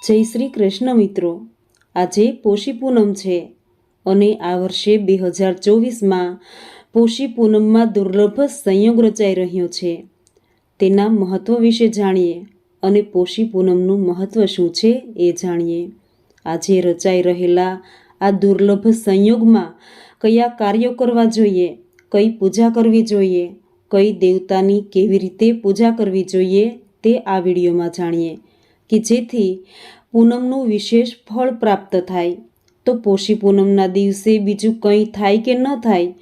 જય શ્રી કૃષ્ણ મિત્રો, આજે પોષી પૂનમ છે અને આ વર્ષે 2024માં પોષી પૂનમમાં દુર્લભ સંયોગ રચાઈ રહ્યો છે। તેના મહત્વ વિશે જાણીએ અને પોષી પૂનમનું મહત્વ શું છે એ જાણીએ। આજે રચાઈ રહેલા આ દુર્લભ સંયોગમાં કયા કાર્યો કરવા જોઈએ, કઈ પૂજા કરવી જોઈએ, કઈ દેવતાની કેવી રીતે પૂજા કરવી જોઈએ તે આ વિડીયોમાં જાણીએ કે જેથી પૂનમનું વિશેષ ફળ પ્રાપ્ત થાય। તો પોષી પૂનમના દિવસે બીજું કંઈ થાય કે ન થાય,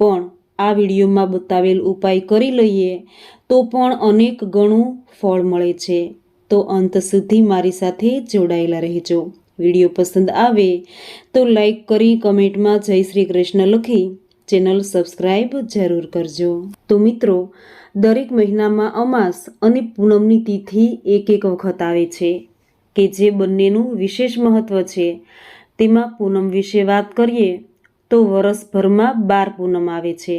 પણ આ વિડીયોમાં બતાવેલ ઉપાય કરી લઈએ તો પણ અનેક ગણું ફળ મળે છે। તો અંત સુધી મારી સાથે જોડાયેલા રહેજો। વિડીયો પસંદ આવે તો લાઈક કરી કમેન્ટમાં જય શ્રી કૃષ્ણ લખી ચેનલ સબસ્ક્રાઈબ જરૂર કરજો। તો મિત્રો, દરેક મહિનામાં અમાસ અને પૂનમની તિથિ એક વખત આવે છે કે જે બંનેનું વિશેષ મહત્વ છે। તેમાં પૂનમ વિશે વાત કરીએ તો વરસભરમાં 12 પૂનમ આવે છે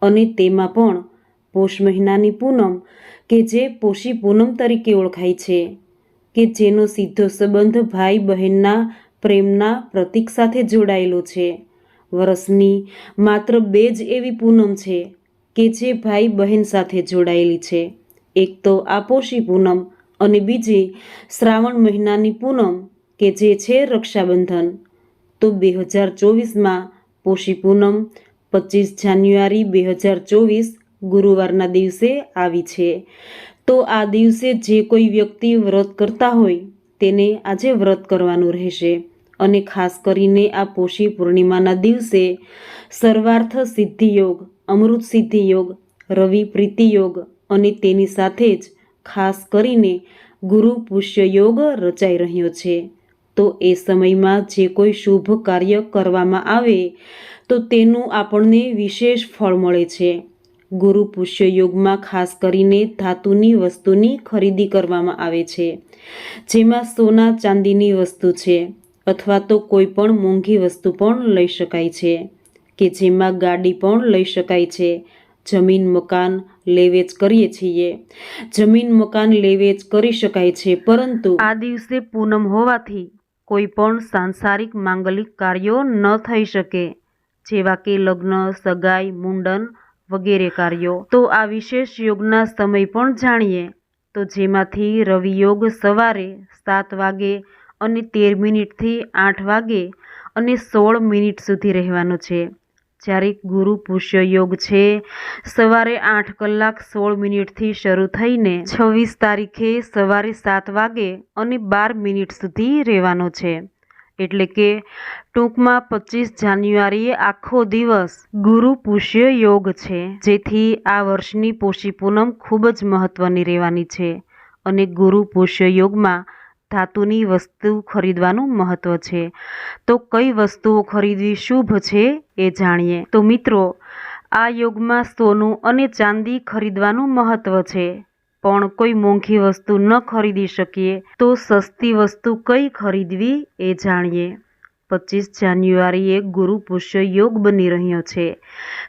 અને તેમાં પણ પોષ મહિનાની પૂનમ કે જે પોષી પૂનમ તરીકે ઓળખાય છે, કે જેનો સીધો સંબંધ ભાઈ બહેનના પ્રેમના પ્રતીક સાથે જોડાયેલો છે। વરસની માત્ર 2 જ એવી પૂનમ છે કે જે ભાઈ બહેન સાથે જોડાયેલી છે। એક તો આ પોષી પૂનમ અને બીજી શ્રાવણ મહિનાની પૂનમ કે જે છે રક્ષાબંધન। તો 2024માં પોષી પૂનમ 25 જાન્યુઆરી 2024 ગુરુવારના દિવસે આવી છે। તો આ દિવસે જે કોઈ વ્યક્તિ વ્રત કરતા હોય તેને આજે વ્રત કરવાનું રહેશે અને ખાસ કરીને આ પોષી પૂર્ણિમાના દિવસે સર્વાર્થ સિદ્ધિ યોગ, અમૃત સિદ્ધિ યોગ, રવિ પ્રીતિ યોગ અને તેની સાથે જ ખાસ કરીને ગુરુ પુષ્ય યોગ રચાઈ રહ્યો છે। તો એ સમયમાં જે કોઈ શુભ કાર્ય કરવામાં આવે તો તેનું આપણને વિશેષ ફળ મળે છે। ગુરુ પુષ્ય યોગમાં ખાસ કરીને ધાતુની વસ્તુની ખરીદી કરવામાં આવે છે, જેમાં સોના ચાંદીની વસ્તુ છે અથવા તો કોઈ પણ મોંઘી વસ્તુ પણ લઈ શકાય છે, કે જેમાં ગાડી પણ લઈ શકાય છે। જમીન મકાન લેવેચ કરીએ છીએ, જમીન મકાન લેવેચ કરી શકાય છે, પરંતુ આ દિવસે પૂનમ હોવાથી કોઈ પણ સાંસારિક માંગલિક કાર્યો ન થઈ શકે, જેવા કે લગ્ન, સગાઈ, મુંડન વગેરે કાર્યો। તો આ વિશેષ યોગના સમય પણ જાણીએ તો જેમાંથી રવિ યોગ સવારે 7 વાગે અને 13 મિનિટથી 8 વાગે અને 16 મિનિટ સુધી રહેવાનો છે, જ્યારે ગુરુ પુષ્ય યોગ છે સવારે 8 કલાક 16 મિનિટથી શરૂ થઈને 26 તારીખે સવારે 7 વાગે અને 12 મિનિટ સુધી રહેવાનો છે। એટલે કે ટૂંકમાં 25 જાન્યુઆરીએ આખો દિવસ ગુરુ પુષ્ય યોગ છે, જેથી આ વર્ષની પોષી પૂનમ ખૂબ જ મહત્વની રહેવાની છે। અને ગુરુ પુષ્ય યોગમાં ધાતુની વસ્તુ ખરીદવાનું મહત્વ છે। તો કઈ વસ્તુઓ ખરીદવી શુભ છે એ જાણીએ। તો મિત્રો, આ યોગમાં સોનું અને ચાંદી ખરીદવાનું મહત્વ છે, પણ કોઈ મોંઘી વસ્તુ ન ખરીદી શકીએ તો સસ્તી વસ્તુ કઈ ખરીદવી એ જાણીએ। 25 જાન્યુઆરીએ ગુરુ પુષ્ય યોગ બની રહ્યો છે,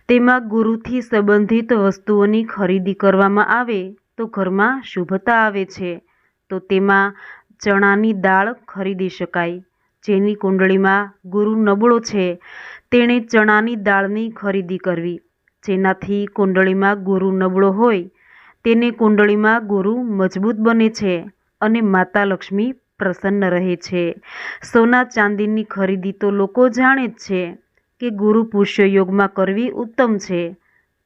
તેમાં ગુરુથી સંબંધિત વસ્તુઓની ખરીદી કરવામાં આવે તો ઘરમાં શુભતા આવે છે। તો તેમાં ચણાની દાળ ખરીદી શકાય। જેની કુંડળીમાં ગુરુ નબળો છે તેણે ચણાની દાળની ખરીદી કરવી। જેનાથી કુંડળીમાં ગુરુ નબળો હોય તેને કુંડળીમાં ગુરુ મજબૂત બને છે અને માતા લક્ષ્મી પ્રસન્ન રહે છે। સોના ચાંદીની ખરીદી તો લોકો જાણે જ છે કે ગુરુ પુષ્ય યોગમાં કરવી ઉત્તમ છે।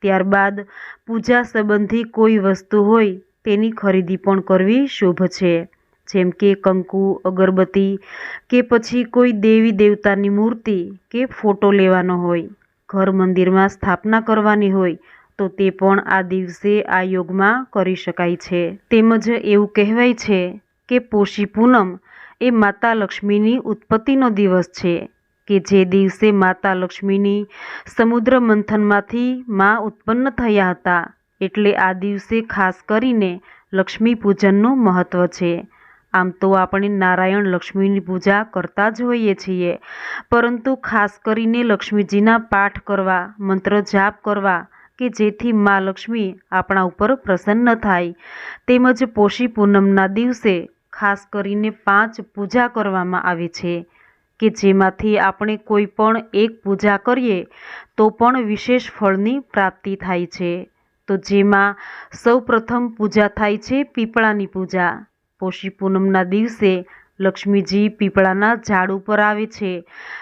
ત્યારબાદ પૂજા સંબંધી કોઈ વસ્તુ હોય તેની ખરીદી પણ કરવી શુભ છે, જેમ કે કંકુ, અગરબત્તી કે પછી કોઈ દેવી દેવતાની મૂર્તિ કે ફોટો લેવાનો હોય, ઘર મંદિરમાં સ્થાપના કરવાની હોય તો તે પણ આ દિવસે આ યોગમાં કરી શકાય છે। તેમજ એવું કહેવાય છે કે પોષી પૂનમ એ માતા લક્ષ્મીની ઉત્પત્તિનો દિવસ છે, કે જે દિવસે માતા લક્ષ્મીની સમુદ્ર મંથનમાંથી માં ઉત્પન્ન થયા હતા। એટલે આ દિવસે ખાસ કરીને લક્ષ્મી પૂજનનું મહત્વ છે। આમ તો આપણે નારાયણ લક્ષ્મીની પૂજા કરતા જ હોઈએ છીએ, પરંતુ ખાસ કરીને લક્ષ્મીજીના પાઠ કરવા, મંત્ર જાપ કરવા કે જેથી માં લક્ષ્મી આપણા ઉપર પ્રસન્ન થાય। તેમજ પોષી પૂનમના દિવસે ખાસ કરીને 5 પૂજા કરવામાં આવે છે કે જેમાંથી આપણે કોઈ પણ એક પૂજા કરીએ તો પણ વિશેષ ફળની પ્રાપ્તિ થાય છે। તો જેમાં સૌપ્રથમ પૂજા થાય છે પીપળાની પૂજા। પોષી પૂનમના દિવસે લક્ષ્મીજી પીપળાના ઝાડ ઉપર આવે છે।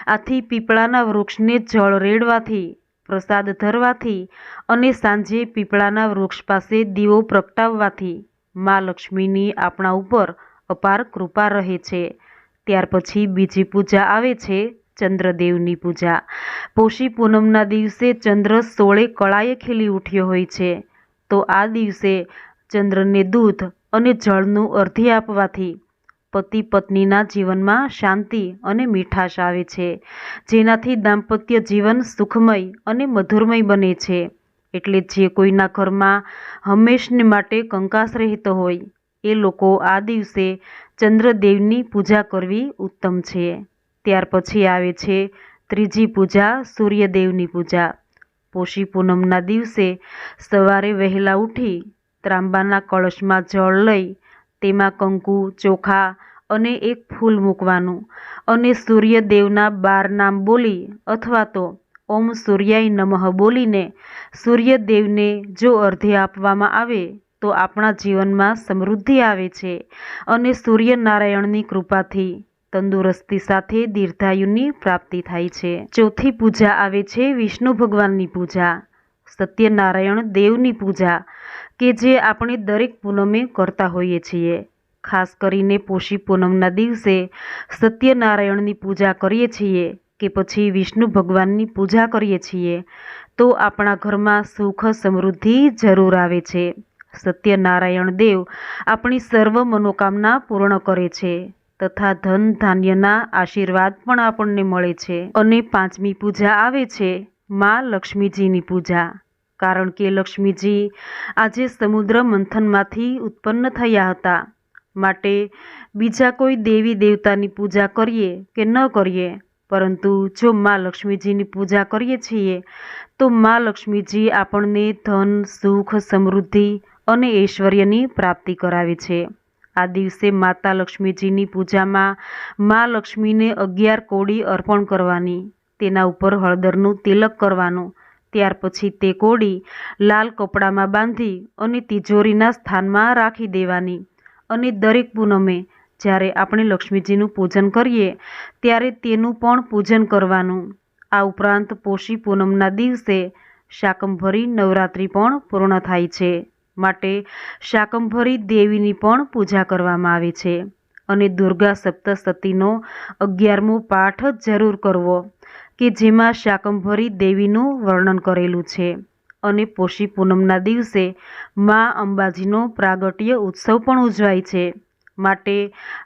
આથી પીપળાના વૃક્ષને જળ રેડવાથી, પ્રસાદ ધરવાથી અને સાંજે પીપળાના વૃક્ષ પાસે દીવો પ્રગટાવવાથી મા લક્ષ્મીની આપણા ઉપર અપાર કૃપા રહે છે। ત્યાર પછી બીજી પૂજા આવે છે ચંદ્રદેવની પૂજા। પોષી પૂનમના દિવસે ચંદ્ર 16 કળાએ ખીલી ઉઠ્યો હોય છે। તો આ દિવસે ચંદ્રને દૂધ અને જળનું અર્ધ્ય આપવાથી પતિ પત્નીના જીવનમાં શાંતિ અને મીઠાશ આવે છે, જેનાથી દાંપત્ય જીવન સુખમય અને મધુરમય બને છે। એટલે જે કોઈના ઘરમાં હંમેશને માટે કંકાસ રહેતો હોય એ લોકો આ દિવસે ચંદ્રદેવની પૂજા કરવી ઉત્તમ છે। ત્યાર પછી આવે છે ત્રીજી પૂજા સૂર્યદેવની પૂજા। પોષી પૂનમના દિવસે સવારે વહેલા ઉઠી ત્રાંબાના કળશમાં જળ લઈ તેમાં કંકુ, ચોખા અને એક ફૂલ મૂકવાનું અને સૂર્યદેવના 12 નામ બોલી અથવા તો ઓમ સૂર્યાય નમઃ બોલીને સૂર્યદેવને જો અર્ધ્ય આપવામાં આવે તો આપણા જીવનમાં સમૃદ્ધિ આવે છે અને સૂર્યનારાયણની કૃપાથી તંદુરસ્તી સાથે દીર્ઘાયુની પ્રાપ્તિ થાય છે। ચોથી પૂજા આવે છે વિષ્ણુ ભગવાનની પૂજા, સત્યનારાયણ દેવની પૂજા કે જે આપણે દરેક પૂનમે કરતા હોઈએ છીએ। ખાસ કરીને પોષી પૂનમના દિવસે સત્યનારાયણની પૂજા કરીએ છીએ કે પછી વિષ્ણુ ભગવાનની પૂજા કરીએ છીએ તો આપણા ઘરમાં સુખ સમૃદ્ધિ જરૂર આવે છે। સત્યનારાયણ દેવ આપણી સર્વ મનોકામના પૂર્ણ કરે છે તથા ધન ધાન્યના આશીર્વાદ પણ આપણને મળે છે। અને પાંચમી પૂજા આવે છે મા લક્ષ્મીજીની પૂજા। કારણ કે લક્ષ્મીજી આજે સમુદ્ર મંથનમાંથી ઉત્પન્ન થયા હતા, માટે બીજા કોઈ દેવી દેવતાની પૂજા કરીએ કે ન કરીએ, પરંતુ જો મા લક્ષ્મીજીની પૂજા કરીએ છીએ તો મા લક્ષ્મીજી આપણને ધન, સુખ, સમૃદ્ધિ અને ઐશ્વર્યની પ્રાપ્તિ કરાવે છે। આ દિવસે માતા લક્ષ્મીજીની પૂજામાં મા લક્ષ્મીને 11 કોડી અર્પણ કરવાની, તેના ઉપર હળદરનું તિલક કરવાનું, ત્યાર પછી તે કોડી લાલ કપડામાં બાંધી અને તિજોરીના સ્થાનમાં રાખી દેવાની અને દરેક પૂનમે જ્યારે આપણે લક્ષ્મીજીનું પૂજન કરીએ ત્યારે તેનું પણ પૂજન કરવાનું। આ ઉપરાંત પોષી પૂનમના દિવસે શાકંભરી નવરાત્રિ પણ પૂર્ણ થાય છે, માટે શાકંભરી દેવીની પણ પૂજા કરવામાં આવે છે। અને દુર્ગા સપ્તશતીનો 11મો પાઠ જરૂર કરવો કે જેમાં શાકંભરી દેવીનું વર્ણન કરેલું છે। અને પોષી પૂનમના દિવસે મા અંબાજીનો પ્રાગટ્ય ઉત્સવ પણ ઉજવાય છે, માટે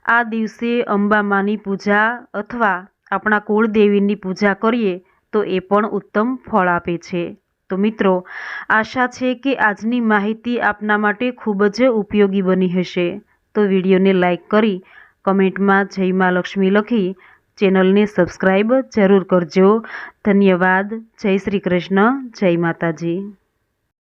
આ દિવસે અંબામાની પૂજા અથવા આપણા કુળદેવીની પૂજા કરીએ તો એ પણ ઉત્તમ ફળ આપે છે। તો મિત્રો, આશા છે કે આજની માહિતી આપના માટે ખૂબ જ ઉપયોગી બની હશે। તો વિડીયોને લાઈક કરી કમેન્ટમાં જય મા લક્ષ્મી લખી ચેનલને સબસ્ક્રાઈબ જરૂર કરજો। ધન્યવાદ। જય શ્રી કૃષ્ણ। જય માતાજી।